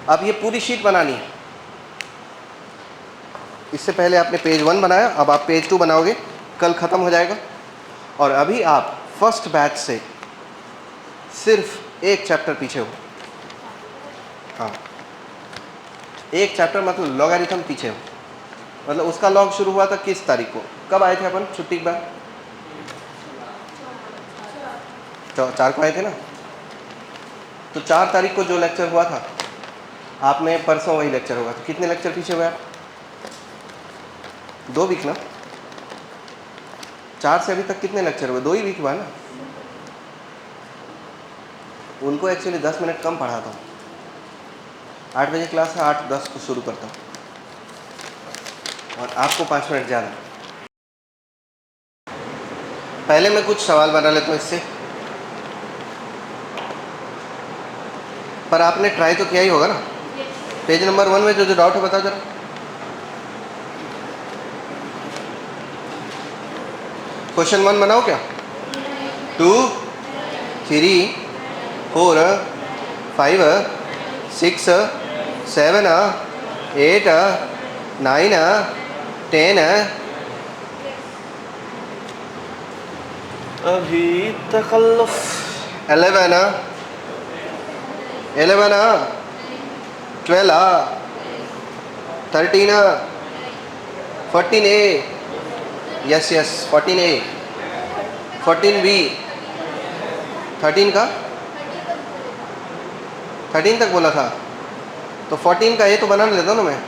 अब ये पूरी शीट बनानी है। इससे पहले आपने पेज 1 बनाया, अब आप पेज 2 बनाओगे, कल ख़त्म हो जाएगा। और अभी आप फर्स्ट बैच से सिर्फ एक चैप्टर पीछे हो। हाँ, एक चैप्टर मतलब लॉगरिथम पीछे हो। मतलब उसका लॉग शुरू हुआ था किस तारीख को? कब आए थे अपन छुट्टी के बाद? 4 को आए थे ना। तो 4 तारीख को जो लेक्चर हुआ था, आपने परसों वही लेक्चर होगा, तो कितने लेक्चर पीछे हुए आप? 2 वीक ना। 4 से अभी तक कितने लेक्चर हुए? 2 ही वीक हुआ ना। उनको एक्चुअली 10 मिनट कम पढ़ाता हूँ। 8 बजे क्लास है, 8:10 को शुरू करता हूँ, और आपको 5 मिनट ज़्यादा। पहले मैं कुछ सवाल बना लेता हूँ इससे, पर आपने ट्राई तो किया ही होगा ना। पेज नंबर 1 में जो डाउट है बताओ जरा। क्वेश्चन 1 बनाओ क्या? 2, 3, 4, 5, 6, 7, 8, 9, 10। अभी तकल्लुफ 11, 12, 13, 14A, यस 14A, 14B, 13 का 13 तक बोला था, तो 14 का ये तो बना लेता ना मैं।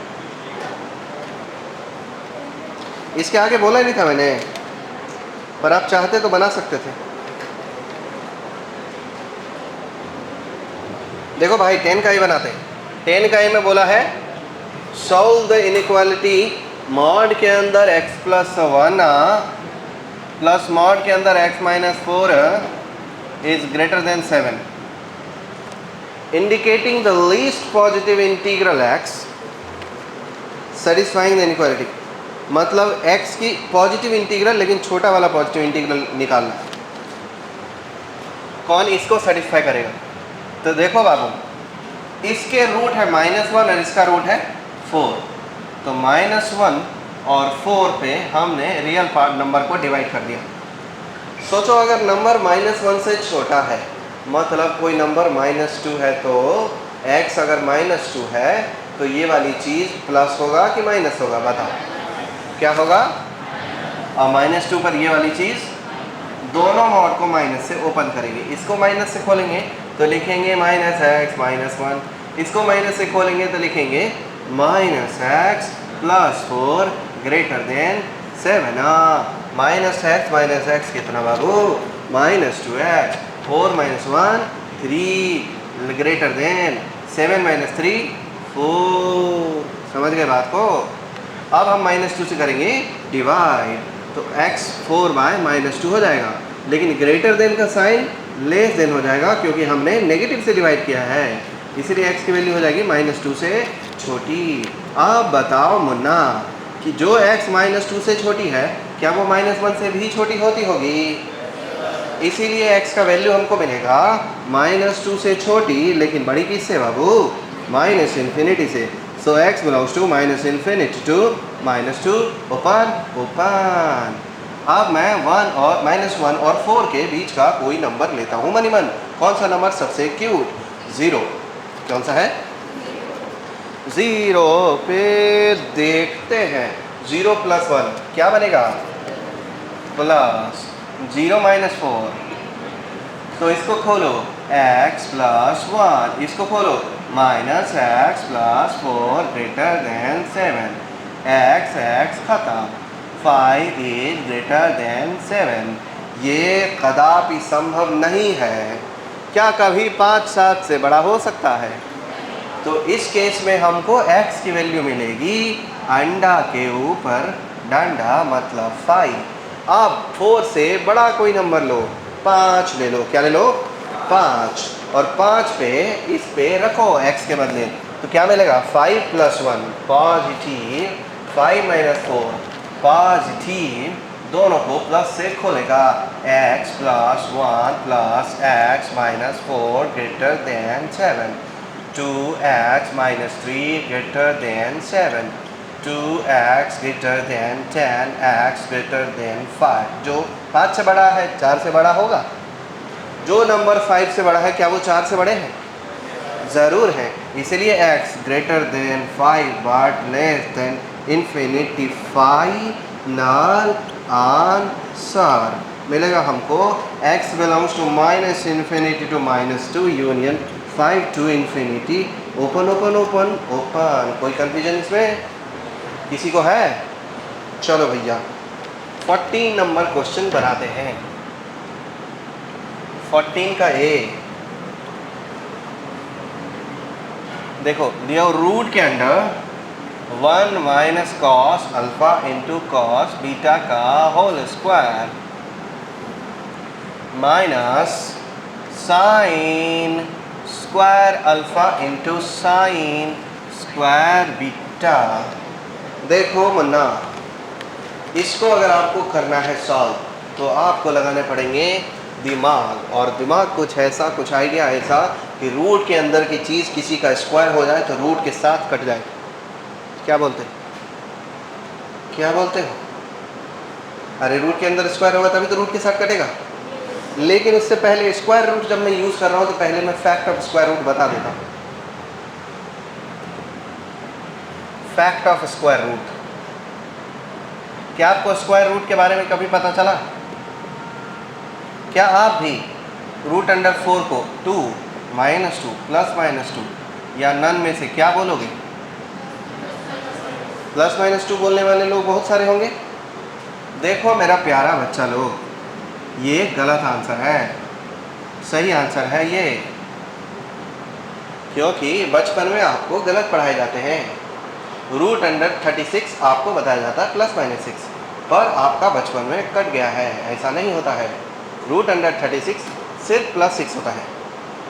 इसके आगे बोला ही नहीं था मैंने, पर आप चाहते तो बना सकते थे। देखो भाई 10 का ही बनाते हैं। 10 का ही में बोला है सॉल्व द इनइक्वालिटी मॉड के अंदर x प्लस 1 प्लस मॉड के अंदर x minus 4 is greater than 7, indicating the least positive integral x satisfying the inequality. मतलब x की पॉजिटिव इंटीग्रल, लेकिन छोटा वाला पॉजिटिव इंटीग्रल निकालना। कौन इसको सेटिस्फाई करेगा? तो देखो बाबू, इसके रूट है -1 और इसका रूट है 4, तो -1 और 4 पे हमने रियल पार्ट नंबर को डिवाइड कर दिया। सोचो अगर नंबर -1 से छोटा है, मतलब कोई नंबर -2 है, तो x अगर -2 है तो ये वाली चीज़ प्लस होगा कि माइनस होगा? बताओ क्या होगा? और -2 पर ये वाली चीज़, दोनों मॉड को माइनस से ओपन करेंगे। इसको माइनस से खोलेंगे तो लिखेंगे -x -1, इसको माइनस से खोलेंगे तो लिखेंगे -x plus 4 greater than 7। -x कितना बाबू? -2x, 4 - 1 3 greater than 7 - 3 4। समझ गए बात को? अब हम -2 से करेंगे डिवाइड, तो x 4/-2 हो जाएगा, लेकिन ग्रेटर देन का साइन लेस देन हो जाएगा, क्योंकि हमने नेगेटिव से डिवाइड किया है, इसीलिए x की वैल्यू हो जाएगी -2 से छोटी। अब बताओ मुन्ना कि जो x -2 से छोटी है, क्या वो -1 से भी छोटी होती होगी? इसीलिए x का वैल्यू हमको मिलेगा -2 से छोटी, लेकिन बड़ी किससे बाबू? -∞ से। So x belongs to -∞ to -2 open. अब मैं 1 और 4 के बीच का कोई नंबर लेता हूँ मनी मन। कौन सा नंबर सबसे क्यूट? 0। कौन सा है? 0 पे देखते हैं। 0 + 1 क्या बनेगा? प्लस 0 - 4, तो इसको खोलो x + 1, इसको खोलो -x + 4 ग्रेटर देन 7, x खत्म, 5 इज ग्रेटर देन 7। ये कदापि संभव नहीं है। क्या कभी 5 7 से बड़ा हो सकता है? तो इस केस में हमको x की वैल्यू मिलेगी अंडा के ऊपर डंडा, मतलब 5। अब 4 से बड़ा कोई नंबर लो, 5 ले लो। क्या ले लो? 5। और 5 पे इस पे रखो x के बदले, तो क्या मिलेगा? 5 + 1 पॉजिटिव, 5 - 4 पॉजिटिव, दोनों को प्लस से खोलेगा। x + 1 + x - 4 greater than 7। 2x minus 3 greater than 7, 2x greater than 10, x greater than 5। जो 5 से बड़ा है 4 से बड़ा होगा। जो नंबर 5 से बड़ा है क्या वो 4 से बड़े हैं? ज़रूर है। इसलिए x greater than 5 but less than infinity. Final answer मिलेगा हमको x belongs to minus infinity to -2 union 5 to infinity. Open open open open. कोई कंफ्यूजन इसमें किसी को है? चलो भैया 14 नंबर क्वेश्चन बनाते हैं। 14 का ए देखो दिया रूट के under 1 minus cos alpha into cos beta का whole square minus sine square alpha into sine square beta. देखो मुन्ना, इसको अगर आपको करना है सॉल्व तो आपको लगाने पड़ेंगे दिमाग, और दिमाग कुछ ऐसा, कुछ आइडिया ऐसा कि रूट के अंदर की चीज़ किसी का स्क्वायर हो जाए तो रूट के साथ कट जाए। क्या बोलते क्या बोलते हो? अरे रूट के अंदर स्क्वायर होगा तभी तो रूट के साथ कटेगा। लेकिन उससे पहले स्क्वायर रूट जब मैं यूज़ कर रहा हूँ तो पहले मैं फैक्ट ऑफ स्क्वायर रूट बता देता हूँ। Fact of square root. क्या आपको स्क्वायर रूट के बारे में कभी पता चला? क्या आप भी रूट अंडर 4 को 2 -2 +-2 या नन में से क्या बोलोगे? +-2 बोलने वाले लोग बहुत सारे होंगे। देखो मेरा प्यारा बच्चा लोग, ये गलत आंसर है। सही आंसर है ये, क्योंकि बचपन में आपको गलत पढ़ाए जाते हैं। रूट अंडर 36 आपको बताया जाता है +-6, पर आपका बचपन में कट गया है। ऐसा नहीं होता है। रूट अंडर 36 सिर्फ +6 होता है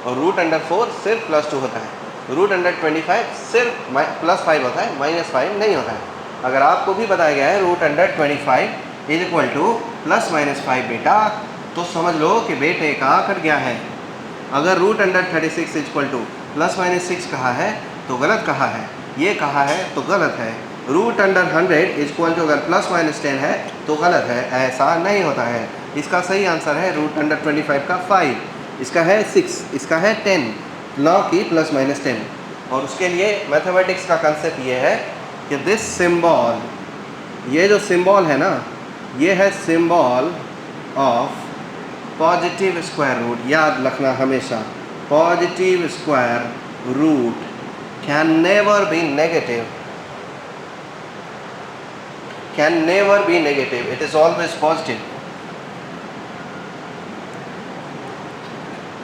और रूट अंडर 4 सिर्फ +2 होता है। रूट अंडर 25 सिर्फ +5 होता है, -5 नहीं होता है। अगर आपको भी बताया गया है root under 25 is equal to +-5 बेटा, तो समझ लो कि बेटे का कट गया है। अगर root under 36 is equal to +-6 कहा है तो गलत कहा है, ये कहा है तो गलत है। Root under 100 is equal to अगर +-10 है तो गलत है, ऐसा नहीं होता है। इसका सही आंसर है रूट अंडर 25 का 5, इसका है 6, इसका है 10, ना कि +-10। और उसके लिए मैथमेटिक्स का कंसेप्ट ये है कि दिस सिंबल, ये जो सिंबल है ना, ये है symbol of positive square root. याद रखना हमेशा, positive square root can never be negative, can never be negative, it is always positive.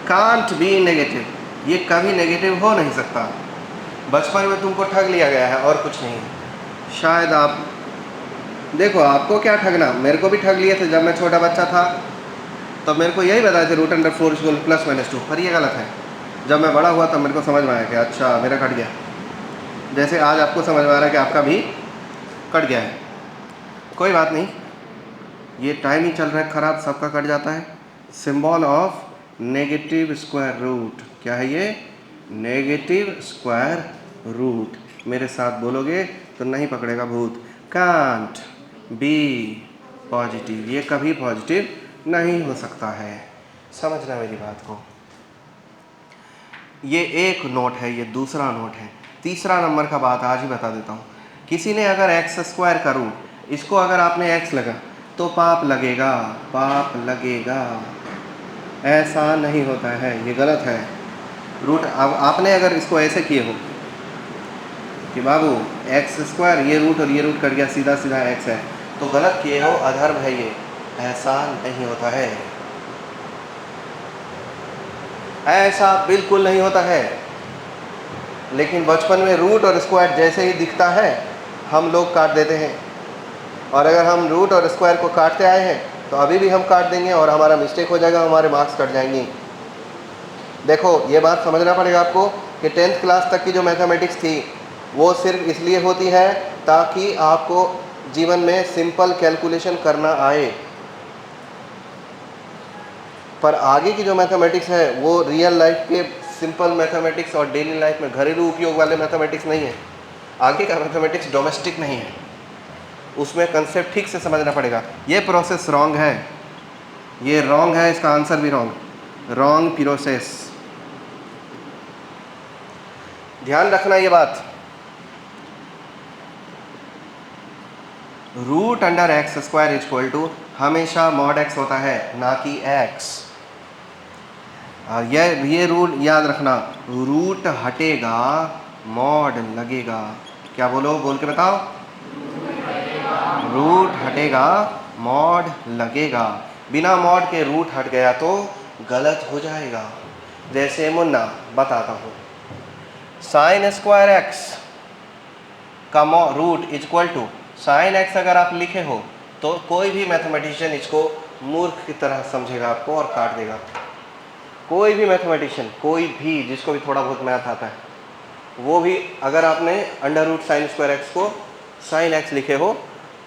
Can't be negative, ये कभी नेगेटिव हो नहीं सकता। बचपन में तुमको ठग लिया गया है और कुछ नहीं। शायद आप देखो, आपको क्या ठगना, मेरे को भी ठग लिए थे। जब मैं छोटा बच्चा था तो मेरे को यही बताया था root under 4 is equal to +-2, पर ये गलत है। जब मैं बड़ा हुआ तब मेरे को समझ में आया कि अच्छा मेरा कट गया। जैसे आज आपको समझ में आ रहा है कि आपका भी कट गया है। कोई बात नहीं, ये टाइम ही चल रहा है ख़राब, सबका कट जाता है। Symbol of negative square root, क्या है ये? Negative square root. मेरे साथ बोलोगे तो नहीं पकड़ेगा भूत। कांट बी पॉजिटिव, ये कभी पॉजिटिव नहीं हो सकता है। समझना मेरी बात को। ये एक नोट है, ये दूसरा नोट है। तीसरा नंबर का बात आज ही बता देता हूँ। किसी ने अगर x² का रूट, इसको अगर आपने x लगा तो पाप लगेगा, पाप लगेगा। ऐसा नहीं होता है, ये गलत है। रूट अब आपने अगर इसको ऐसे किए हो कि बाबू x², ये रूट और ये रूट कट गया, सीधा सीधा x है, तो गलत किए हो, अधर्म है ये। ऐसा नहीं होता है, ऐसा बिल्कुल नहीं होता है। लेकिन बचपन में रूट और स्क्वायर जैसे ही दिखता है हम लोग काट देते हैं, और अगर हम रूट और स्क्वायर को काटते आए हैं तो अभी भी हम काट देंगे और हमारा मिस्टेक हो जाएगा, हमारे मार्क्स कट जाएंगे। देखो ये बात समझना पड़ेगा आपको कि 10th क्लास तक की जो मैथमेटिक्स थी वो सिर्फ इसलिए होती है ताकि आपको जीवन में सिंपल कैलकुलेशन करना आए, पर आगे की जो मैथमेटिक्स है वो रियल लाइफ के सिंपल मैथमेटिक्स और डेली लाइफ में घरेलू उपयोग वाले मैथमेटिक्स नहीं है, आगे का मैथमेटिक्स डोमेस्टिक नहीं है, उसमें कंसेप्ट ठीक से समझना पड़ेगा। ये प्रोसेस रॉन्ग है, ये रॉन्ग है, इसका आंसर भी रॉन्ग प्रोसेस। ध्यान रखना ये बात, root under x square is equal to हमेशा मॉड एक्स होता है, ना कि एक्स। और ये रूल याद रखना, रूट हटेगा मॉड लगेगा। क्या बोलो, बोल के बताओ। रूट हटेगा मॉड लगेगा, बिना मॉड के रूट हट गया तो गलत हो जाएगा। जैसे मुन्ना बताता हूँ, साइन स्क्वायर एक्स का root is equal to sine x अगर आप लिखे हो तो कोई भी मैथमेटिशियन इसको मूर्ख की तरह समझेगा आपको और काट देगा। कोई भी मैथमेटिशियन, कोई भी जिसको भी थोड़ा बहुत मैथ आता है, वो भी अगर आपने under root sine square x को साइन एक्स लिखे हो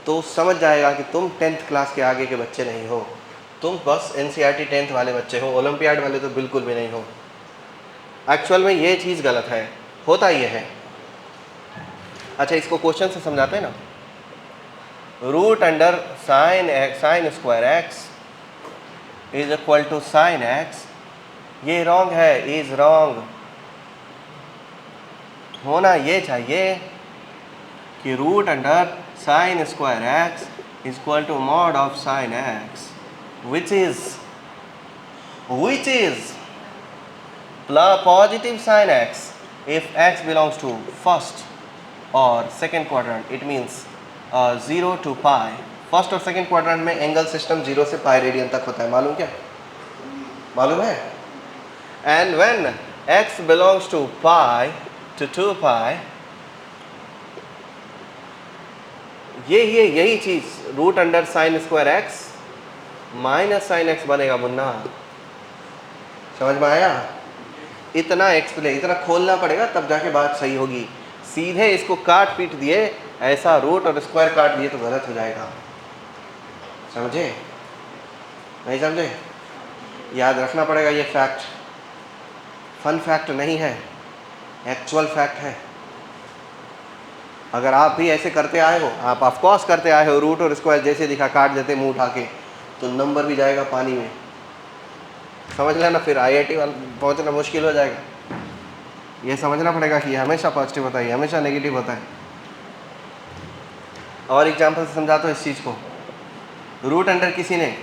तो समझ जाएगा कि तुम 10th क्लास के आगे के बच्चे नहीं हो, तुम बस NCERT 10th वाले बच्चे हो, ओलंपियाड वाले तो बिल्कुल भी नहीं हो। एक्चुअल में ये चीज़ गलत है, होता ये है। अच्छा, इसको क्वेश्चन से समझाते हैं ना, root under sine square x is equal to sine x, ये रॉन्ग है, इज रॉन्ग। होना ये चाहिए कि root under sine square x is equal to mod of sine x which is positive sine x if x belongs to first और second quadrant, it means 0 to pi. First और second quadrant में angle system 0 से pi radian तक होता है, मालूम क्या, मालूम है। And when x belongs to pi to 2 pi, यही चीज root under sine square x minus sine x बनेगा मुन्ना, समझ में आया। इतना एक्सप्लेन, इतना खोलना पड़ेगा तब जाके बात सही होगी। सीधे इसको काट पीट दिए, ऐसा रूट और स्क्वायर काट दिए तो गलत हो जाएगा। समझे, नहीं समझे, याद रखना पड़ेगा। ये फैक्ट फन फैक्ट नहीं है, एक्चुअल फैक्ट है। अगर आप भी ऐसे करते आए हो, आप ऑफकोर्स करते आए हो, रूट और स्क्वायर जैसे दिखा काट देते मुंह उठा के, तो नंबर भी जाएगा पानी में, समझ लेना। फिर IIT वाला पहुंचना मुश्किल हो जाएगा। ये समझना पड़ेगा कि हमेशा पॉजिटिव होता है, हमेशा नेगेटिव होता है। और एग्जाम्पल से समझाता हूँ इस चीज़ को। रूट अंडर किसी ने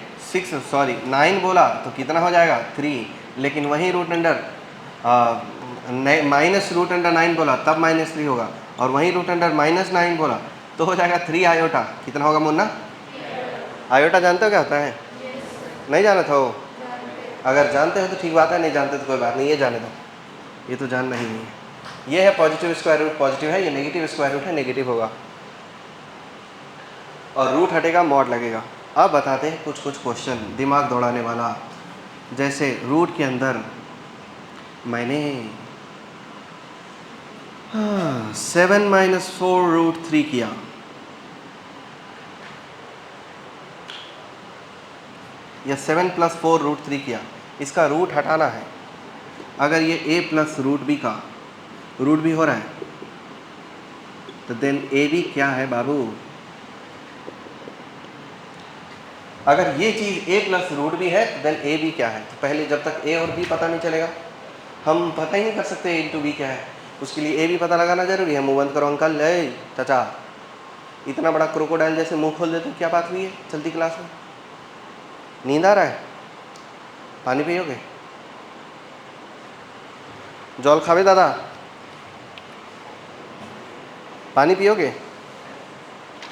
9 बोला तो कितना हो जाएगा 3, लेकिन वही root under minus root under 9 बोला तब -3 होगा, और वही रूट अंडर -9 बोला तो हो जाएगा 3 आयोटा। कितना होगा मुन्ना? आयोटा जानते हो क्या होता है? नहीं जाना था वो? अगर जानते हो तो ठीक बात है, नहीं जानते तो कोई बात नहीं, ये जाने दो, ये तो जानना ही नहीं है। ये है पॉजिटिव स्क्वायर रूट, पॉजिटिव है, ये नेगेटिव स्क्वायर रूट है, नेगेटिव होगा, और रूट हटेगा मॉड लगेगा। अब बताते हैं कुछ क्वेश्चन दिमाग दौड़ाने वाला। जैसे रूट के अंदर मैंने 7 - 4 √3 किया, या 7 + 4 √3 किया, इसका रूट हटाना है। अगर ये a + √b का रूट भी हो रहा है तो देन AB क्या है बाबू? अगर ये चीज़ a + √b है तो देन AB क्या है? तो पहले जब तक a और b पता नहीं चलेगा, हम पता ही नहीं कर सकते a × b क्या है। उसके लिए a भी पता लगाना जरूरी है। मुंह बंद करो अंकल, चाचा, इतना बड़ा क्रोकोडाइल जैसे मुंह खोल देते, क्या बात हुई है चलती क्लास में? नींद आ रहा है? पानी पियोगे? जल खावे दादा? पानी पियोगे?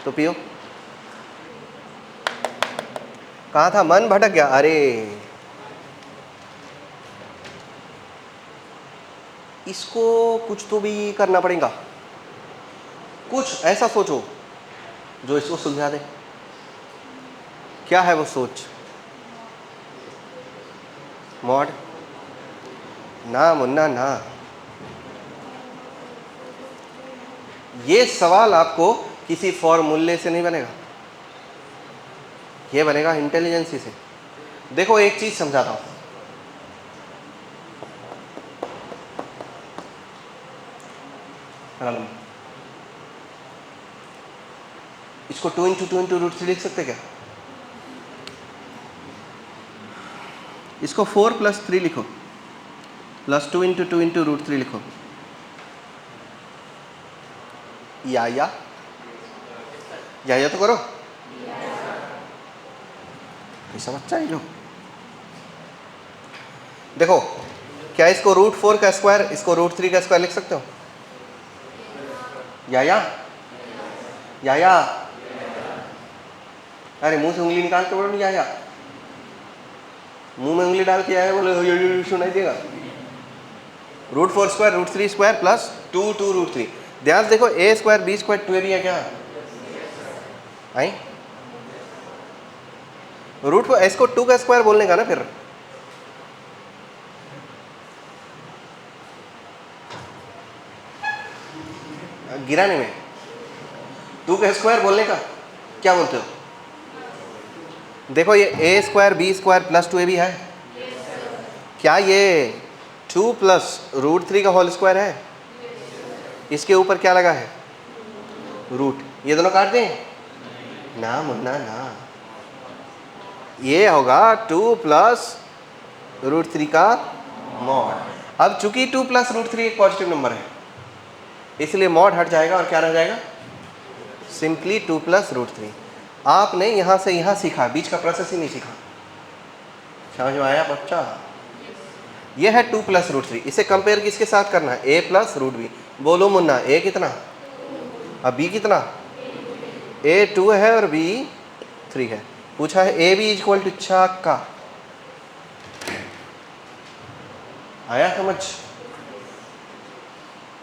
तो पियो। कहाँ था? मन भटक गया। अरे इसको कुछ तो भी करना पड़ेगा, कुछ ऐसा सोचो जो इसको सुलझा दे। क्या है वो सोच? मॉड? ना मुन्ना ना, ये सवाल आपको किसी फॉर्मूले से नहीं बनेगा, ये बनेगा इंटेलिजेंसी से। देखो एक चीज समझाता हूं, रन। इसको 2 इंटू √3 लिख सकते क्या? इसको 4 + 3 लिखो, प्लस 2 इंटू √3 लिखो। या तो करो। ऐसा बच्चा ही लो। देखो, क्या इसको √4 का स्क्वायर, इसको √3 का स्क्वायर लिख सकते हो? या अरे मुंह से उंगली निकाल के बोलो या मुंह में उंगली डाल के आया बोले सुनाई देगा। √4 स्क्वायर √3 स्क्वायर प्लस 2 √3। ध्यान से देखो, a square b square 2ab है क्या? आई √4 इसको 2 का स्क्वायर बोलने का ना, फिर गिराने में 2 का स्क्वायर बोलने का क्या बोलते हो? देखो, ये a square b square plus 2ab है क्या? ये 2 + √3 का होल स्क्वायर है। इसके ऊपर क्या लगा है? रूट। ये दोनों काट दें ना मुन्ना ना, ये होगा 2 + √3 का मॉड। अब चूंकि 2 + √3 एक पॉजिटिव नंबर है, इसलिए मॉड हट जाएगा और क्या रह जाएगा? सिंपली 2 + √3। आपने यहाँ से यहाँ सीखा, बीच का प्रोसेस ही नहीं सीखा। समझ में आया बच्चा? ये है 2 + √3। इसे कंपेयर किसके साथ करना है? a + √b। बोलो मुन्ना, a कितना, अब b कितना? a 2 है और b 3 है। पूछा है ab = चाक का। आया समझ?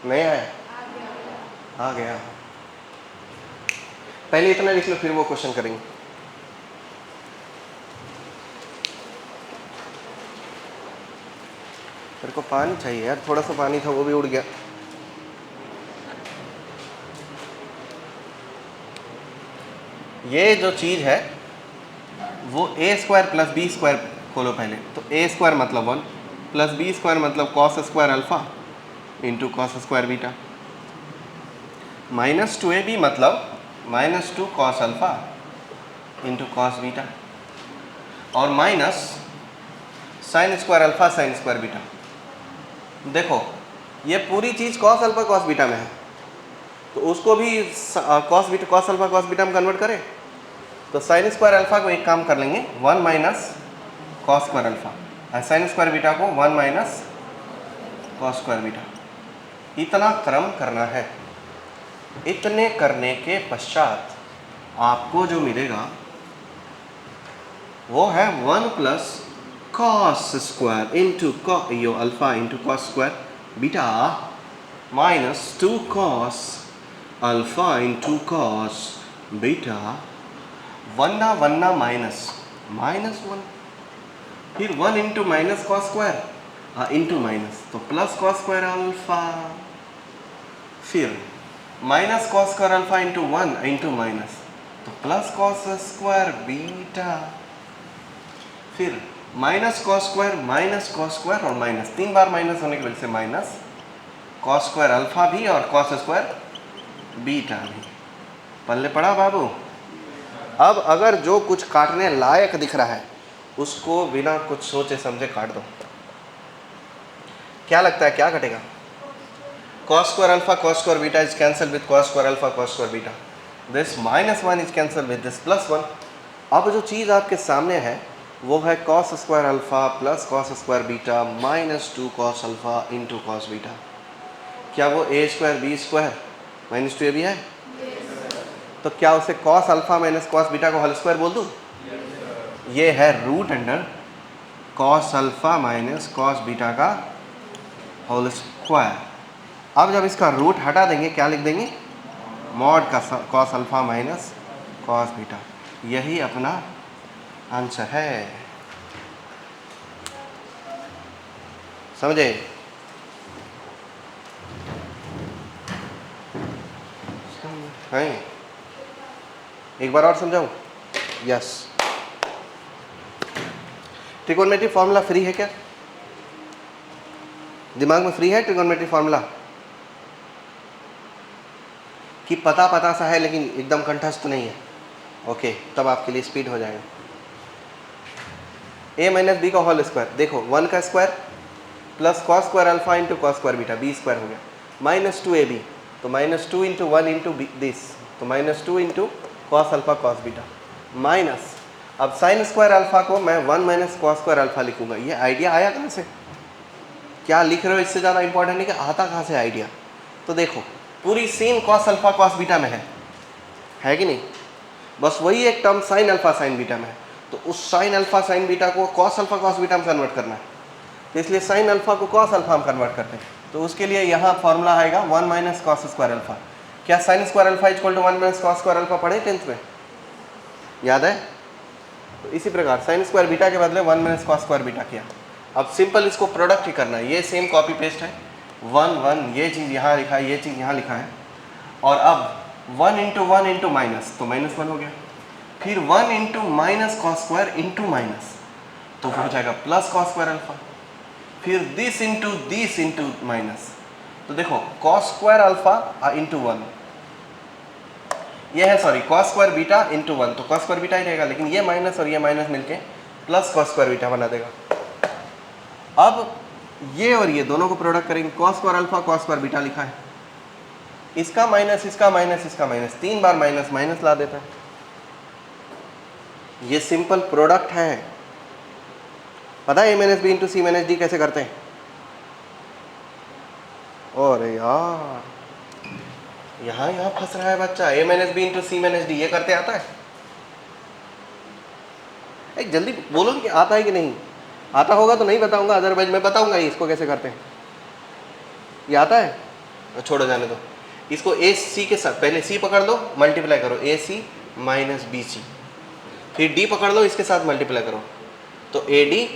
नहीं आया? आ गया। पहले इतना लिख लो, फिर वो क्वेश्चन करेंगे। मेरे को पानी चाहिए यार, थोड़ा सा पानी था वो भी उड़ गया। ये जो चीज़ है वो a square plus b square खोलो पहले। तो a स्क्वायर मतलब 1 प्लस b स्क्वायर मतलब cos square alpha into cos square beta, minus 2ab मतलब -2 cos alpha into cos beta, और minus sine square alpha sine square beta. देखो, ये पूरी चीज़ cos अल्फा cos बीटा में है, तो उसको भी cos beta cos alpha cos beta में कन्वर्ट करें। तो साइन स्क्वायर अल्फा को एक काम कर लेंगे 1 - cos स्क्वायर अल्फा, और साइन स्क्वायर बीटा को 1 - cos स्क्वायर बीटा। इतना क्रम करना है। इतने करने के पश्चात आपको जो मिलेगा वो है 1 + cos स्क्वायर इंटू यो alpha into cos square beta minus 2 cos alpha into cos beta, 1 ना माइनस -1, फिर 1 into minus cos square into minus, तो प्लस cos स्क्वायर अल्फा, फिर minus cos square alpha into 1 into minus, तो plus cos square beta, फिर minus cos square और minus, 3 बार माइनस होने की वजह से माइनस cos स्क्वायर अल्फा भी और cos स्क्वायर बीटा भी। पल्ले पड़ा बाबू? अब अगर जो कुछ काटने लायक दिख रहा है उसको बिना कुछ सोचे समझे काट दो। क्या लगता है क्या कटेगा? cos square alpha cos square beta is cancel with cos square alpha cos square beta, this -1 is cancel with this +1। अब जो चीज़ आपके सामने है वो है cos square alpha plus cos square beta -2 cos alpha into cos beta. क्या वो a square b square -2ab है? तो क्या उसे cos alpha minus cos beta को होल स्क्वायर बोल दूँ? ये है √under cos alpha minus cos beta का होल स्क्वायर। अब जब इसका रूट हटा देंगे क्या लिख देंगे? मॉड का cos alpha minus cos beta. यही अपना आंसर है। समझे? हैं? एक बार और समझाऊं? यस। ट्रिगोनोमेट्री फॉर्मूला फ्री है क्या? दिमाग में फ्री है ट्रिगोनोमेट्री फॉर्मूला? कि पता पता सा है लेकिन एकदम कंठस्थ नहीं है, ओके, तब आपके लिए स्पीड हो जाएगा। a माइनस बी का होल स्क्वायर, देखो 1 का square plus cos square alpha into cos square beta, b square हो गया, माइनस 2ab, तो माइनस 2 इंटू 1 इंटू दिस, तो minus 2 into cos alpha cos beta, minus, अब साइन स्क्वायर अल्फा को मैं 1 माइनस कॉस स्क्वायर अल्फा लिखूंगा। ये idea आया कहाँ से? क्या लिख रहे हो इससे ज़्यादा इंपॉर्टेंट नहीं कि आता कहाँ से आइडिया। तो देखो पूरी scene cos alpha cos beta में है कि नहीं, बस वही एक term sine alpha sine beta में है, तो उस साइन अल्फा साइन बीटा को कॉस अल्फा कॉस बीटा में कन्वर्ट करना है, तो इसलिए साइन अल्फा को कॉस अल्फा में कन्वर्ट करते हैं। तो उसके लिए यहाँ फॉर्मूला आएगा 1 माइनस कॉस स्क्वायर अल्फा। क्या sine square alpha equal to 1 minus cos square alpha पढ़े 10th में, याद है? तो इसी प्रकार साइन स्क्वायर बीटा के बदले 1 माइनस कॉस स्क्वायर बीटा किया। अब सिंपल इसको प्रोडक्ट ही करना है, ये सेम कॉपी पेस्ट है, 1 1 ये चीज़ यहाँ लिखा है, ये चीज़ यहाँ लिखा है, और अब 1 इंटू माइनस, तो माइनस 1 हो गया, फिर 1 into minus cos square into minus, तो हो जाएगा प्लस कॉस स्क्वायर अल्फा, फिर दिस इंटू माइनस, तो देखो कॉस स्क्वायर अल्फा इंटू 1, ये है sorry cos square beta into 1, तो कॉस स्क्वायर बीटा ही रहेगा, लेकिन ये माइनस और ये माइनस मिलके प्लस कॉस स्क्वायर बीटा बना देगा। अब ये और ये दोनों को प्रोडक्ट करेंगे, cos square alpha cos square beta लिखा है, इसका माइनस इसका माइनस इसका माइनस, 3 बार माइनस माइनस ला देता है, ये सिंपल प्रोडक्ट है। पता है a minus b into c minus d कैसे करते हैं? अरे यार यहाँ फंस रहा है बच्चा, a minus b into c minus d ये करते आता है? एक जल्दी बोलो कि आता है कि नहीं। आता होगा तो नहीं बताऊंगा, अदरवाइज मैं बताऊंगा इसको कैसे करते हैं। ये आता है? छोड़ो जाने दो इसको। ए सी के साथ पहले सी पकड़ लो, मल्टीप्लाई करो ए सी माइनस बी सी, फिर डी पकड़ लो, इसके साथ मल्टीप्लाई करो, तो a d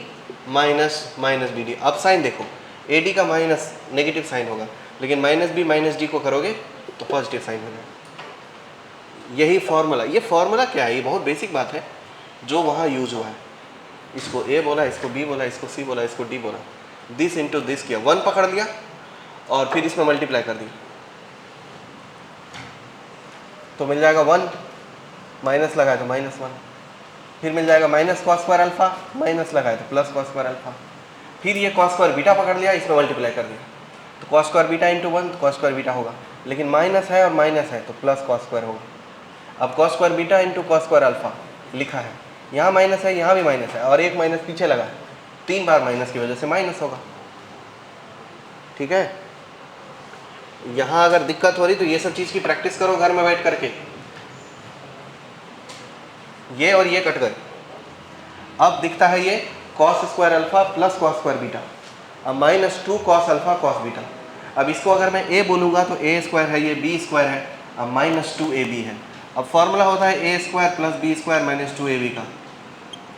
minus minus b d. अब साइन देखो, ए डी का माइनस नेगेटिव साइन होगा, लेकिन माइनस डी को करोगे तो पॉजिटिव साइन हो जाएगा। यही फॉर्मूला, ये फॉर्मूला क्या है? ये बहुत बेसिक बात है जो वहाँ यूज हुआ है। इसको ए बोला, इसको बी बोला, इसको सी बोला, इसको डी बोला, दिस इंटू दिस किया, 1 पकड़ लिया और फिर इसमें मल्टीप्लाई कर दिया, तो मिल जाएगा 1, माइनस लगाए तो माइनस 1, फिर मिल जाएगा minus cos square alpha, minus लगाए तो प्लस कॉस स्क्वायर अल्फा, फिर ये कॉस स्क्वायर बीटा पकड़ लिया, इसमें मल्टीप्लाई कर दिया, तो कॉस स्क्वायर बीटा इंटू 1 तो कॉस स्क्वायर बीटा होगा, लेकिन माइनस है और माइनस है तो प्लस कॉस स्क्वायर होगा। अब cos square beta into cos square alpha लिखा है, यहाँ माइनस है, यहाँ भी माइनस है, और एक माइनस पीछे लगा है, 3 बार माइनस की वजह से माइनस होगा। ठीक है, यहाँ अगर दिक्कत हो रही तो ये सब चीज़ की प्रैक्टिस करो घर में बैठ करके। ये और ये कट गए, अब दिखता है ये cos square alpha plus cos square beta, अब minus 2 cos alpha cos beta. अब इसको अगर मैं ए बोलूँगा तो ए स्क्वायर है, ये बी स्क्वायर है, अब माइनस 2 ए बी है। अब फॉर्मूला होता है a square plus b square minus 2 a b का,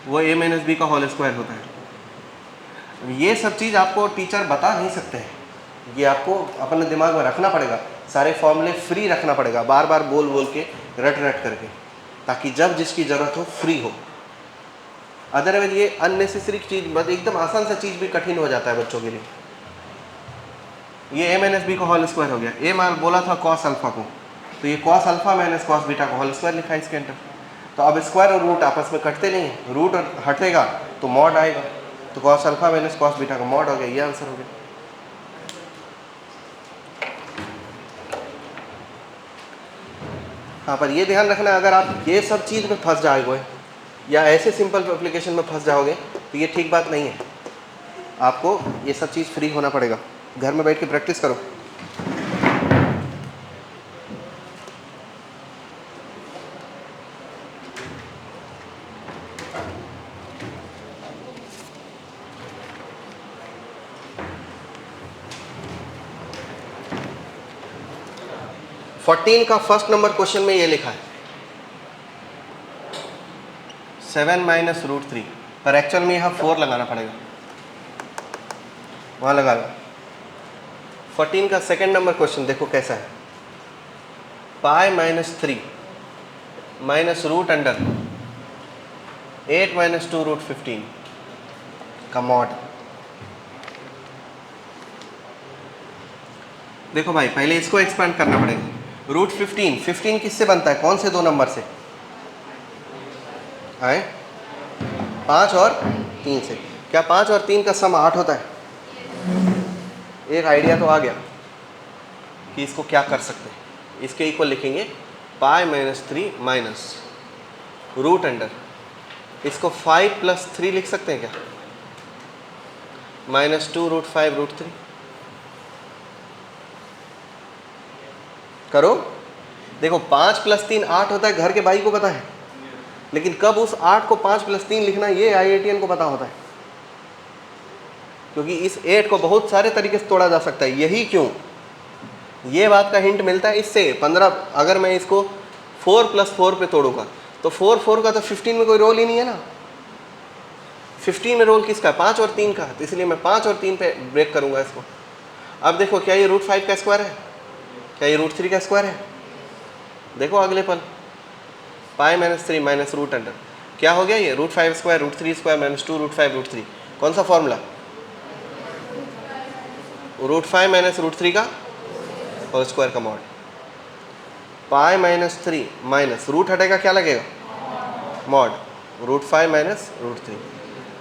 वो ए माइनस बी का होल स्क्वायर होता है। ये सब चीज़ आपको टीचर बता नहीं सकते हैं, ये आपको अपने दिमाग में रखना पड़ेगा, सारे फॉर्मूले फ्री रखना पड़ेगा, बार बार बोल बोल के रट रट करके, ताकि जब जिसकी ज़रूरत हो फ्री हो। अदरवाइज ये अननेसेसरी चीज़, बस एकदम आसान सा चीज़ भी कठिन हो जाता है बच्चों के लिए। ये a माइनस बी का होल स्क्वायर हो गया, ए मान बोला था कॉस अल्फा को, तो ये cos alpha minus cos beta का होल स्क्वायर लिखा है इसके अंदर। तो अब स्क्वायर और रूट आपस में कटते नहीं हैं, रूट हटेगा तो मॉड आएगा, तो cos alpha minus cos beta का मॉड हो गया, ये आंसर हो गया। हाँ, पर ये ध्यान रखना, अगर आप ये सब चीज़ में फंस जाओगे या ऐसे सिंपल एप्लीकेशन में फंस जाओगे तो ये ठीक बात नहीं है। आपको ये सब चीज़ फ्री होना पड़ेगा, घर में बैठ के प्रैक्टिस करो। का फर्स्ट नंबर क्वेश्चन में ये लिखा है 7 माइनस रूट 3, पर एक्चुअल में यहाँ 4 लगाना पड़ेगा, वहाँ लगा लो। 14 का सेकंड नंबर क्वेश्चन देखो कैसा है, pi minus 3 minus root under 8 minus 2 root 15 का मॉड। देखो भाई, पहले इसको एक्सपेंड करना पड़ेगा, रूट 15, 15 किससे बनता है, कौन से दो नंबर से आए, 5 और 3 से। क्या 5 और 3 का सम 8 होता है? एक आइडिया तो आ गया कि इसको क्या कर सकते हैं। इसके इक्वल लिखेंगे pi minus 3 minus root under, इसको 5 प्लस 3 लिख सकते हैं क्या, -2 रूट 5 रूट 3। करो, देखो 5 प्लस 3 8 होता है, घर के भाई को पता है, लेकिन कब उस 8 को 5 प्लस 3 लिखना ये IITian को पता होता है, क्योंकि इस 8 को बहुत सारे तरीके से तोड़ा जा सकता है। यही क्यों ये बात का हिंट मिलता है इससे। 15 अगर मैं इसको 4 प्लस 4 पे तोड़ूंगा तो 4 4 का तो 15 में कोई रोल ही नहीं है ना। 15 में रोल किसका, 5 और 3 का, तो इसलिए मैं 5 और 3 पे ब्रेक करूंगा इसको। अब देखो क्या ये रूट 5 का स्क्वायर है, क्या ये रूट 3 का स्क्वायर है, देखो अगले पल pi minus 3 minus root under, क्या हो गया ये root 5 square root 3 square -2 root 5 root 3। कौन सा फॉर्मूला, रूट 5 माइनस रूट 3 का होल स्क्वायर का mod. Pi minus 3 minus root हटेगा क्या लगेगा, मॉड रूट 5 माइनस रूट 3।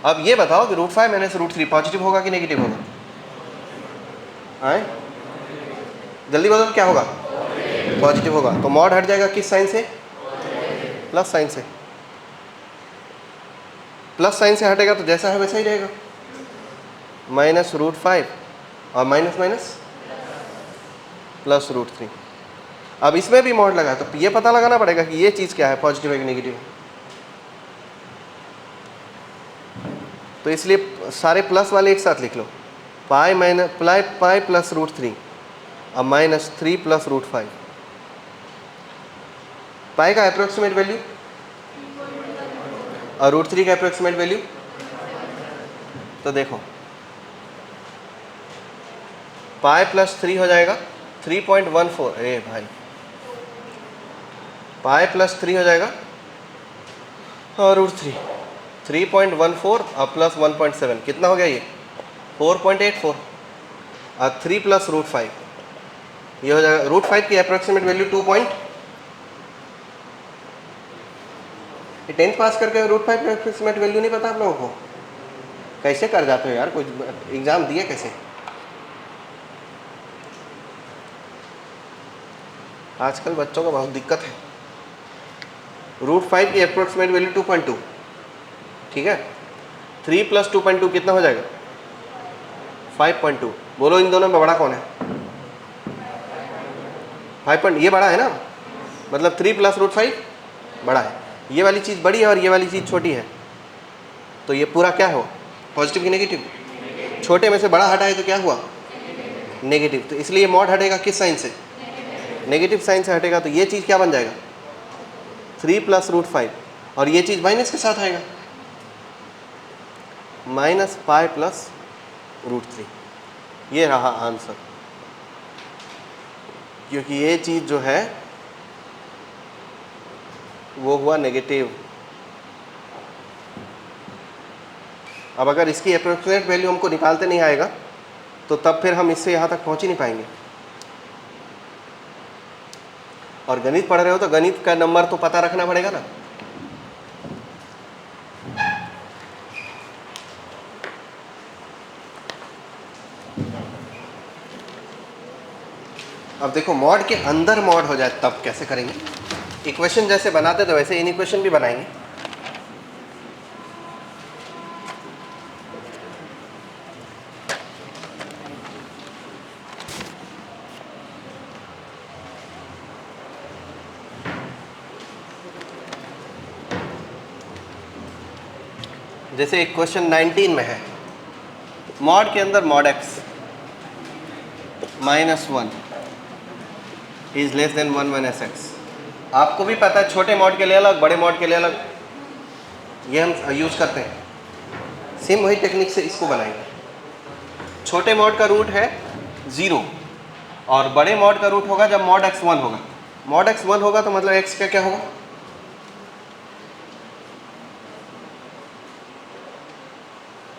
अब ये बताओ कि रूट 5 माइनस रूट 3 पॉजिटिव होगा कि नेगेटिव होगा, आए जल्दी बताओ क्या होगा, पॉजिटिव होगा। तो मॉड हट जाएगा किस साइन से, प्लस साइन से। प्लस साइन से हटेगा तो जैसा है वैसा ही रहेगा, माइनस रूट 5 और माइनस माइनस प्लस रूट 3। अब इसमें भी मॉड लगा तो ये पता लगाना पड़ेगा कि ये चीज़ क्या है, पॉजिटिव है कि नेगेटिव है। तो इसलिए सारे प्लस वाले एक साथ लिख लो, pi minus pi plus root 3 और -3 प्लस रूट 5। पाई का अप्रोक्सीमेट वैल्यू और रूट 3 का अप्रोक्सीमेट वैल्यू, तो देखो पाई प्लस 3 हो जाएगा 3.14, अरे भाई पाई प्लस 3 हो जाएगा और रूट 3.14 और प्लस 1.7 कितना हो गया ये 4.84 और 3 प्लस रूट 5 ये हो जाएगा। रूट 5 की अप्रोक्सीमेट वैल्यू 2 पॉइंट, 10th पास करके रूट 5 की अप्रोक्सीमेट वैल्यू नहीं पता आप लोगों को, कैसे कर जाते हो यार, कोई एग्जाम दिए कैसे। आजकल बच्चों को बहुत दिक्कत है। रूट 5 की अप्रोक्सीमेट वैल्यू 2.2, ठीक है। 3 प्लस 2.2 कितना हो जाएगा 5.2। बोलो इन दोनों में बड़ा कौन है, 5. ये बड़ा है ना, मतलब 3 प्लस रूट 5 बड़ा है, ये वाली चीज़ बड़ी है और ये वाली चीज़ छोटी है। तो ये पूरा क्या हो, पॉजिटिव की नेगेटिव, छोटे में से बड़ा हटा है तो क्या हुआ नेगेटिव। तो इसलिए मॉड हटेगा किस साइन से, नेगेटिव साइन से हटेगा। तो ये चीज़ क्या बन जाएगा 3 प्लस रूट 5 और ये चीज़ माइनस के साथ आएगा माइनस पाई प्लस रूट 3। ये रहा आंसर, क्योंकि ये चीज़ जो है वो हुआ नेगेटिव। अब अगर इसकी अप्रोक्सीमेट वैल्यू हमको निकालते नहीं आएगा तो तब फिर हम इससे यहाँ तक पहुँच ही नहीं पाएंगे। और गणित पढ़ रहे हो तो गणित का नंबर तो पता रखना पड़ेगा ना। अब देखो मॉड के अंदर मॉड हो जाए तब कैसे करेंगे। इक्वेशन जैसे बनाते तो वैसे इन इक्वेशन भी बनाएंगे। जैसे इक्वेशन 19 में है, मॉड के अंदर mod x -1 is less then 1 minus x. आपको भी पता है छोटे मॉड के लिए अलग, बड़े मॉड के लिए अलग, ये हम यूज़ करते हैं। सेम वही टेक्निक से इसको बनाएंगे। छोटे मॉड का रूट है 0 और बड़े मॉड का रूट होगा जब मॉड x 1 होगा। मॉड x 1 होगा तो मतलब x का क्या होगा,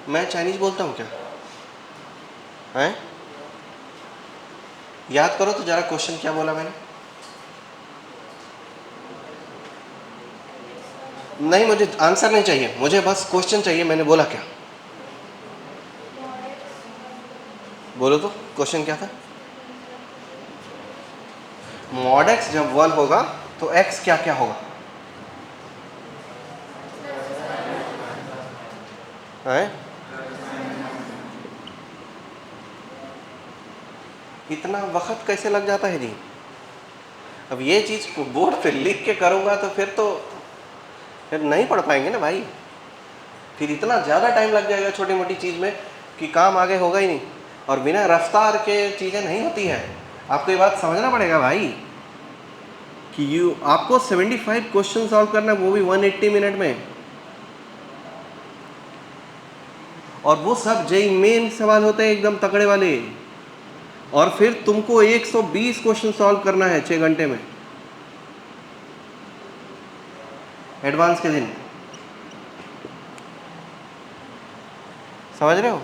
मैं चाइनीज बोलता हूँ क्या हैं, याद करो तो जरा क्वेश्चन क्या बोला मैंने। नहीं, मुझे आंसर नहीं चाहिए, मुझे बस क्वेश्चन चाहिए। मैंने बोला क्या? बोलो तो, क्वेश्चन क्या था? मॉड एक्स जब 1 होगा तो एक्स क्या क्या होगा? है? इतना वक्त कैसे लग जाता है जी? अब ये चीज़ बोर्ड पे लिख के करूँगा तो फिर नहीं पढ़ पाएंगे ना भाई। फिर इतना ज़्यादा टाइम लग जाएगा छोटी मोटी चीज़ में कि काम आगे होगा ही नहीं। और बिना रफ्तार के चीज़ें नहीं होती है। आपको ये बात समझना पड़ेगा भाई कि आपको 75 क्वेश्चन सॉल्व करना है, वो भी 180 मिनट में। और वो सब जेई मेन सवाल होते हैं एकदम तगड़े वाले। और फिर तुमको 120 क्वेश्चन सॉल्व करना है 6 घंटे में, एडवांस के दिन। समझ रहे हो?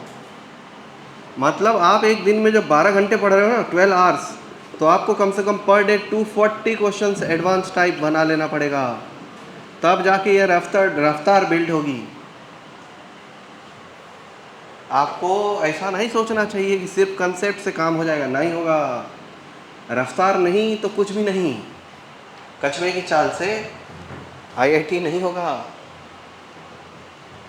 मतलब आप एक दिन में जब 12 घंटे पढ़ रहे हो ना, 12 आवर्स, तो आपको कम से कम per day 240 questions advance type बना लेना पड़ेगा, तब जाके ये रफ्तार बिल्ड होगी। आपको ऐसा नहीं सोचना चाहिए कि सिर्फ कंसेप्ट से काम हो जाएगा, नहीं होगा। रफ्तार नहीं तो कुछ भी नहीं। कछुए की चाल से आईआईटी नहीं होगा।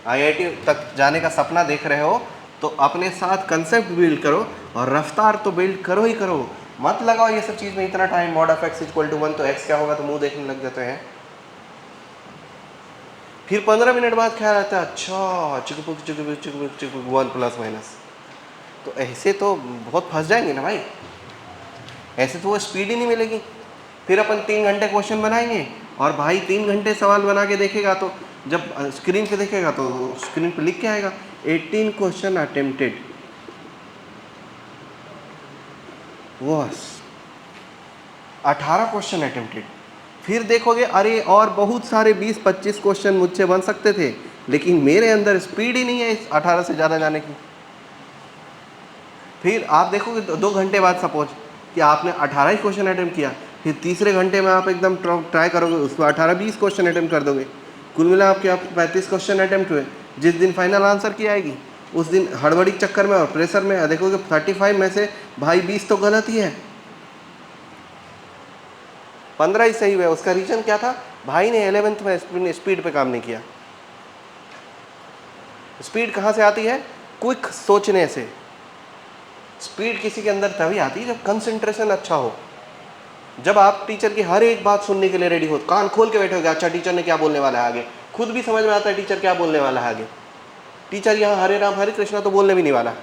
आईआईटी तक जाने का सपना देख रहे हो तो अपने साथ कंसेप्ट बिल्ड करो और रफ्तार तो बिल्ड करो ही करो। मत लगाओ ये सब चीज़ में इतना time. Mod of x equal to 1 तो एक्स क्या होगा तो मुंह देखने लग जाते हैं। फिर 15 मिनट बाद ख्याल आता है अच्छा चुकपुक चुकपुक चुकपुक चुकपुक 1 प्लस माइनस। तो ऐसे तो बहुत फंस जाएंगे ना भाई, ऐसे तो वो स्पीड ही नहीं मिलेगी। फिर अपन 3 घंटे क्वेश्चन बनाएंगे और भाई 3 घंटे सवाल बना के देखेगा तो जब स्क्रीन पे देखेगा तो स्क्रीन पे लिख के आएगा 18 क्वेश्चन अटेम्प्टेड, बस 18 क्वेश्चन अटेम्प्टेड। फिर देखोगे अरे और बहुत सारे 20-25 क्वेश्चन मुझसे बन सकते थे, लेकिन मेरे अंदर स्पीड ही नहीं है इस 18 से ज़्यादा जाने की। फिर आप देखोगे 2 घंटे बाद सपोज कि आपने 18 ही क्वेश्चन अटेम्प्ट किया, फिर तीसरे घंटे में आप एकदम ट्राई करोगे, उसको 18-20 क्वेश्चन अटेम्प्ट कर दोगे। कुल मिला आपके 35 क्वेश्चन अटेम्प्ट हुए। जिस दिन फाइनल आंसर की आएगी उस दिन हड़बड़ी चक्कर में और प्रेशर में देखोगे 35 में से भाई 20 तो गलत ही है, 15 ही सही हुआ। उसका रीज़न क्या था? भाई ने 11th में स्पीड पे काम नहीं किया। स्पीड कहाँ से आती है? क्विक सोचने से। स्पीड किसी के अंदर तभी आती है जब कंसंट्रेशन अच्छा हो, जब आप टीचर की हर एक बात सुनने के लिए रेडी हो, कान खोल के बैठे हो, अच्छा टीचर ने क्या बोलने वाला है आगे। खुद भी समझ में आता है टीचर क्या बोलने वाला है आगे। टीचर यहाँ हरे राम हरे कृष्णा तो बोलने भी नहीं वाला,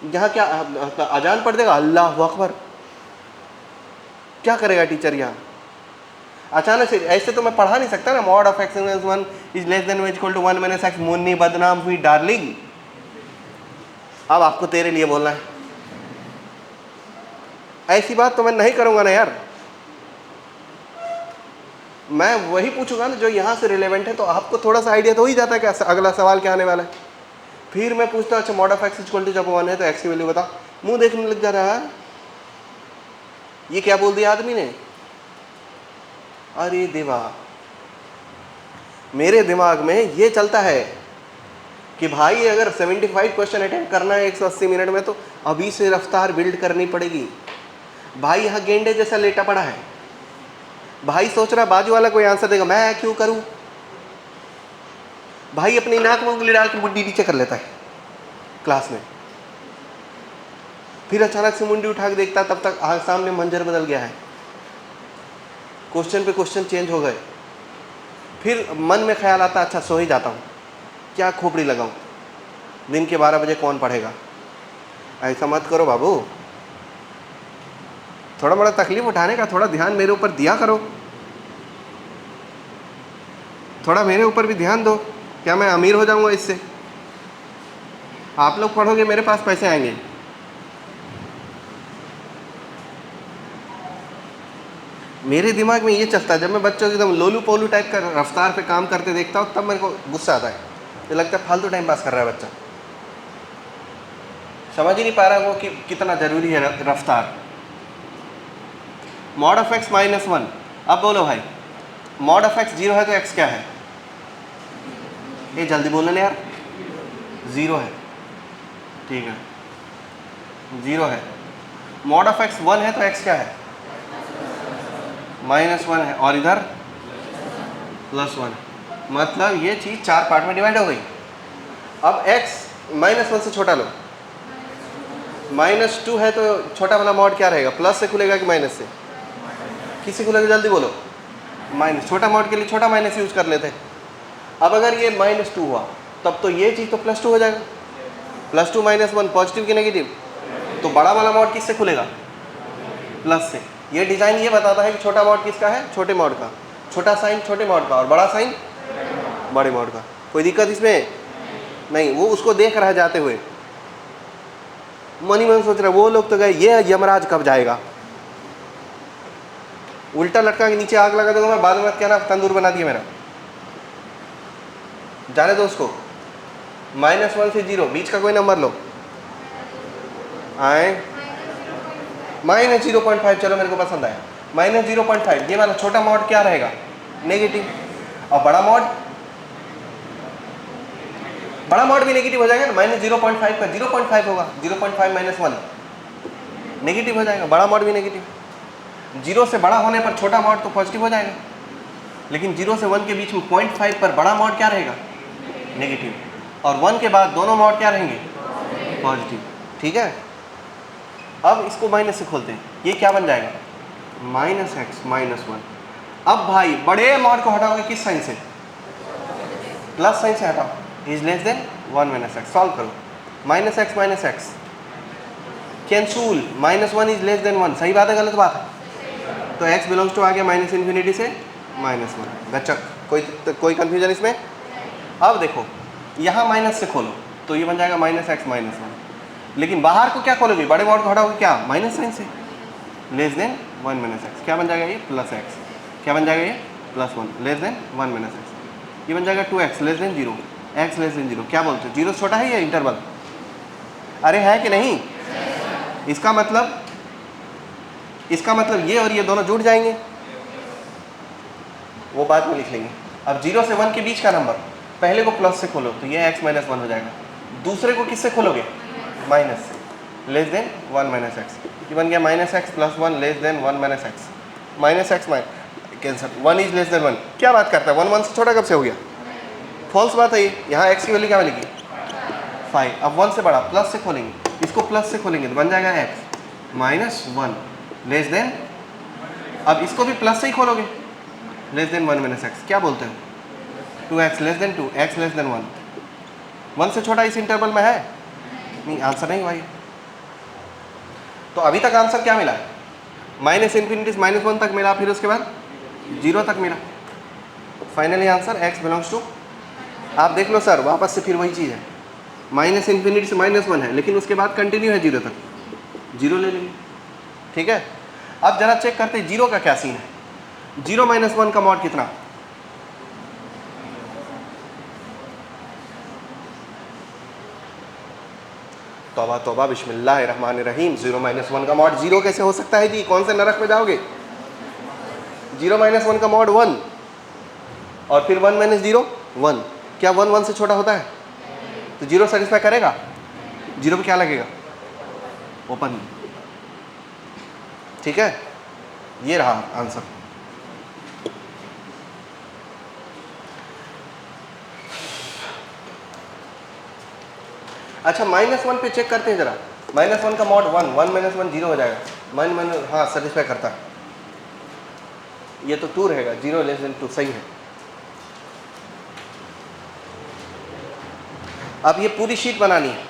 यहाँ क्या अजान पढ़ देगा अल्लाह अकबर, क्या करेगा टीचर यहाँ? अचानक से ऐसे तो मैं पढ़ा नहीं सकता ना। Mod of x 1 is less than equal to 1 minus x. Munni बदनाम हुई डार्लिंग, अब आपको तेरे लिए बोलना है। ऐसी बात तो मैं नहीं करूंगा ना यार। मैं वही पूछूंगा ना जो यहाँ से रिलेवेंट है, तो आपको थोड़ा सा आइडिया तो हो ही जाता है कि अगला सवाल क्या आने वाला है। फिर मैं पूछता अच्छा mod of x equal to जब 1 है तो एक्स की वैल्यू बता, मुंह देखने लग जा रहा है ये क्या बोल दिया आदमी ने। अरे देवा, मेरे दिमाग में ये चलता है कि भाई अगर 75 क्वेश्चन अटेम्प्ट करना है 180 मिनट में तो अभी से रफ्तार बिल्ड करनी पड़ेगी। भाई यहाँ गेंडे जैसा लेटा पड़ा है, भाई सोच रहा बाजू वाला कोई आंसर देगा, मैं क्यों करूं। भाई अपनी नाक में उंगली डाल के मुंडी नीचे कर लेता है क्लास में, फिर अचानक से मुंडी उठा के देखता है, तब तक सामने मंजर बदल गया है, क्वेश्चन पे क्वेश्चन चेंज हो गए। फिर मन में ख्याल आता अच्छा सो ही जाता हूँ, क्या खोपड़ी लगाऊं, दिन के 12 बजे कौन पढ़ेगा। ऐसा मत करो बाबू, थोड़ा बड़ा तकलीफ उठाने का थोड़ा ध्यान मेरे ऊपर दिया करो, थोड़ा मेरे ऊपर भी ध्यान दो। क्या मैं अमीर हो जाऊंगा इससे? आप लोग पढ़ोगे मेरे पास पैसे आएंगे। मेरे दिमाग में ये चलता है, जब मैं बच्चों के एकदम लोलू पोलू टाइप का रफ्तार पे काम करते देखता हूँ तब मेरे को गुस्सा आता है। तो लगता है फालतू टाइम पास कर रहा है बच्चा, समझ ही नहीं पा रहा वो कि कितना ज़रूरी है रफ्तार। मॉड ऑफ एक्स -1, अब बोलो भाई मॉड ऑफ एक्स 0 है तो एक्स क्या है? ये जल्दी बोलने यार, 0 है, ठीक है 0 है। मॉड ऑफ एक्स 1 है तो एक्स क्या है? -1 है, और इधर +1 है। मतलब ये चीज़ 4 पार्ट में डिवाइड हो गई। अब x -1 से छोटा लो, -2 है तो छोटा वाला मॉड क्या रहेगा? प्लस से खुलेगा कि माइनस से? किससे खुलेगा जल्दी बोलो? माइनस। छोटा मॉड के लिए छोटा माइनस यूज कर लेते हैं। अब अगर ये -2 हुआ तब तो ये चीज़ तो +2 हो जाएगा। +2 -1 पॉजिटिव की नेगेटिव? तो बड़ा वाला मॉड किससे खुलेगा? प्लस से। ये डिज़ाइन ये बताता है कि छोटा मॉड किसका है? छोटे मॉड का। छोटा साइन छोटे मॉड का और बड़ा साइन बड़े मॉड का। कोई दिक्कत इसमें नहीं। वो उसको देख रहा है जाते हुए, मन ही मन सोच रहा है वो लोग तो गए, ये यमराज कब जाएगा? उल्टा लटका के नीचे आग लगा दूंगा मैं, बाद में मत कहना तंदूर बना दिया मेरा। जाने दो उसको। -1 से 0 बीच का कोई नंबर लो। आए -0.5, चलो मेरे को पसंद आया। -0.5 ये वाला छोटा मॉड क्या रहेगा? नेगेटिव। और बड़ा मॉड भी नेगेटिव हो जाएगा ना। -0.5 का 0.5 होगा, 0.5 - 1 नेगेटिव हो जाएगा। बड़ा मॉड भी नेगेटिव। 0 से बड़ा होने पर छोटा मॉड तो पॉजिटिव हो जाएगा, लेकिन 0 से 1 के बीच में 0.5 पर बड़ा मॉड क्या रहेगा? नेगेटिव। और 1 के बाद दोनों मॉड क्या रहेंगे? पॉजिटिव। ठीक है। अब इसको माइनस से खोलते हैं, ये क्या बन जाएगा? -x -1। अब भाई बड़े मॉड को हटाओगे किस साइन से? प्लस साइन से हटाओ। Is less then 1 - x। Solve करो। -x -x कैंसूल। -1 is less then 1। सही बात है गलत बात है? तो x बिलोंग्स टू आ गया -∞ से -1। गच्चक। कोई कंफ्यूजन इसमें? अब देखो यहाँ माइनस से खोलो तो ये बन जाएगा -x -1। लेकिन बाहर को क्या खोलोगे? बड़े मॉड को हटाओगे क्या? माइनस साइन से। लेस देन 1 - x क्या बन जाएगा? ये +x। क्या बन जाएगा? ये +1 लेस देन 1 - x। ये बन जाएगा 2x less than 0, x less than 0। क्या बोलते हो? 0 से छोटा है ये इंटरवल? अरे है कि नहीं? इसका मतलब ये और ये दोनों जुड़ जाएंगे, वो बाद में लिख लेंगे। अब 0 से 1 के बीच का नंबर, पहले को प्लस से खोलो तो ये x -1 हो जाएगा। दूसरे को किससे खोलोगे? माइनस से। Less than 1 - x। ये बन गया -x +1 less than 1 - x। -x cancer. 1 is less then 1। क्या बात करता है? 1 से छोटा कब से हो गया? फॉल्स बात है ये। यहाँ x की वैल्यू क्या मिलेगी? 5। अब 1 से बड़ा प्लस से खोलेंगे, इसको प्लस से खोलेंगे तो बन जाएगा x -1 लेस देन, अब इसको भी प्लस से ही खोलोगे, लेस देन 1 - x। क्या बोलते हो? 2x less than 2, x less than 1। 1 से छोटा इस इंटरवल में है नहीं? आंसर नहीं भाई। तो अभी तक आंसर क्या मिला? -∞ से -1 तक मिला, फिर उसके बाद 0 तक मिला। Finally answer x belongs to, आप देख लो सर वापस से फिर वही चीज़ है। -∞ से -1 है, लेकिन उसके बाद कंटिन्यू है 0 तक, 0 ले लेंगे। ठीक है। अब जरा चेक करते हैं 0 का क्या सीन है। 0 - 1 का मॉड कितना? तौबा तौबा बिस्मिल्लाहिर्रहमानिर्रहीम। 0 - 1 का मॉड 0 कैसे हो सकता है जी? कौन से नरक में जाओगे? 0 - 1 का मॉड 1 और फिर 1 - 0 1। क्या 1 से छोटा होता है? तो 0 सेटिस्फाई करेगा? 0 पे क्या लगेगा? ओपन। ठीक है, ये रहा आंसर। अच्छा -1 पे चेक करते हैं जरा। -1 का मॉड 1, 1 - 1 0 हो जाएगा। हाँ सेटिस्फाई करता है। ये तो 2 रहेगा, 0 लेस देन 2। सही है। अब ये पूरी शीट बनानी है।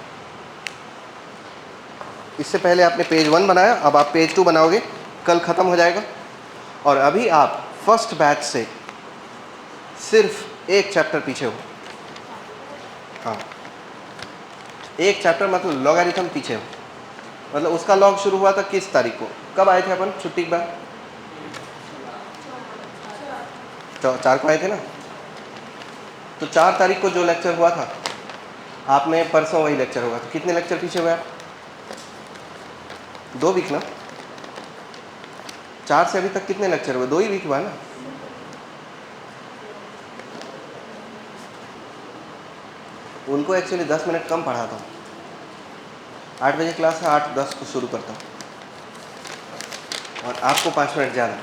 इससे पहले आपने पेज 1 बनाया, अब आप पेज 2 बनाओगे, कल ख़त्म हो जाएगा। और अभी आप फर्स्ट बैच से सिर्फ एक चैप्टर पीछे हो। हाँ, एक चैप्टर मतलब लॉगरिथम पीछे हो। मतलब उसका लॉग शुरू हुआ था किस तारीख को? कब आए थे अपन छुट्टी के बाद? 4 को आए थे ना। तो 4 तारीख को जो लेक्चर हुआ था, आपने परसों वही लेक्चर होगा, तो कितने लेक्चर पीछे हुए आप? 2 वीक ना। 4 से अभी तक कितने लेक्चर हुए? 2 ही वीक हुआ ना। उनको एक्चुअली 10 मिनट कम पढ़ाता हूँ। 8 बजे क्लास है, 8:10 को शुरू करता हूँ और आपको 5 मिनट ज़्यादा।